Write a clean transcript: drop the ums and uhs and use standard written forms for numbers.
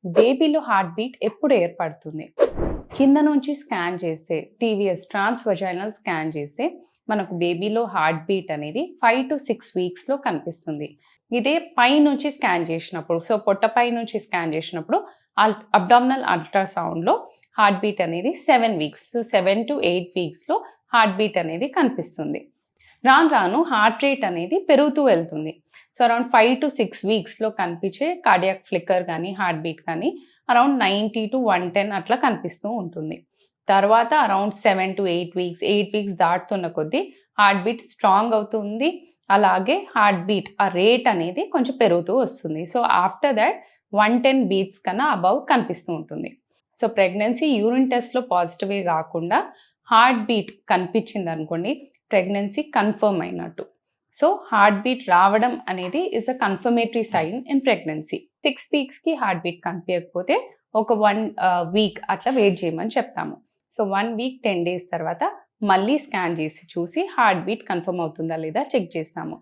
బేబీలో heart beat ఎప్పుడు ఏర్పడుతుంది? కింద నుంచి స్కాన్ చేస్తే టీవీఎస్ ట్రాన్స్ వజైనల్ స్కాన్ చేస్తే మనకు బేబీలో హార్ట్ బీట్ అనేది 5 to 6 వీక్స్లో కనిపిస్తుంది. ఇదే పై నుంచి స్కాన్ చేసినప్పుడు, సో పొట్టపై నుంచి స్కాన్ చేసినప్పుడు అబ్డామినల్ అల్ట్రాసౌండ్లో హార్ట్ బీట్ అనేది 7 వీక్స్, సో 7 to 8 వీక్స్లో హార్ట్ బీట్ అనేది కనిపిస్తుంది. రాను రాను హార్ట్ రేట్ అనేది పెరుగుతూ వెళ్తుంది. సో అరౌండ్ 5 to 6 వీక్స్లో కనిపించే కార్డియాక్ ఫ్లిక్కర్ కానీ హార్ట్ బీట్ కానీ అరౌండ్ 90 to 110 అట్లా కనిపిస్తూ ఉంటుంది. తర్వాత అరౌండ్ 7 to 8 వీక్స్, 8 వీక్స్ దాటుతున్న కొద్దీ హార్ట్ బీట్ స్ట్రాంగ్ అవుతుంది. అలాగే హార్ట్ బీట్ ఆ రేట్ అనేది కొంచెం పెరుగుతూ వస్తుంది. సో ఆఫ్టర్ దట్ 110 బీట్స్ కన్నా అబవ్ కనిపిస్తూ ఉంటుంది. సో ప్రెగ్నెన్సీ యూరిన్ టెస్ట్లో పాజిటివే కాకుండా హార్ట్ బీట్ కనిపించింది అనుకోండి, ప్రెగ్నెన్సీ కన్ఫర్మ్ అయినట్టు. సో హార్ట్ బీట్ రావడం అనేది is a confirmatory sign in pregnancy. 6 వీక్స్కి హార్ట్ బీట్ కనిపించకపోతే ఒక 1 వీక్ అట్లా వెయిట్ చేయమని చెప్తాము. సో 1 వీక్ 10 డేస్ తర్వాత మళ్ళీ స్కాన్ చేసి చూసి హార్ట్ బీట్ కన్ఫర్మ్ అవుతుందా లేదా చెక్ చేస్తాము.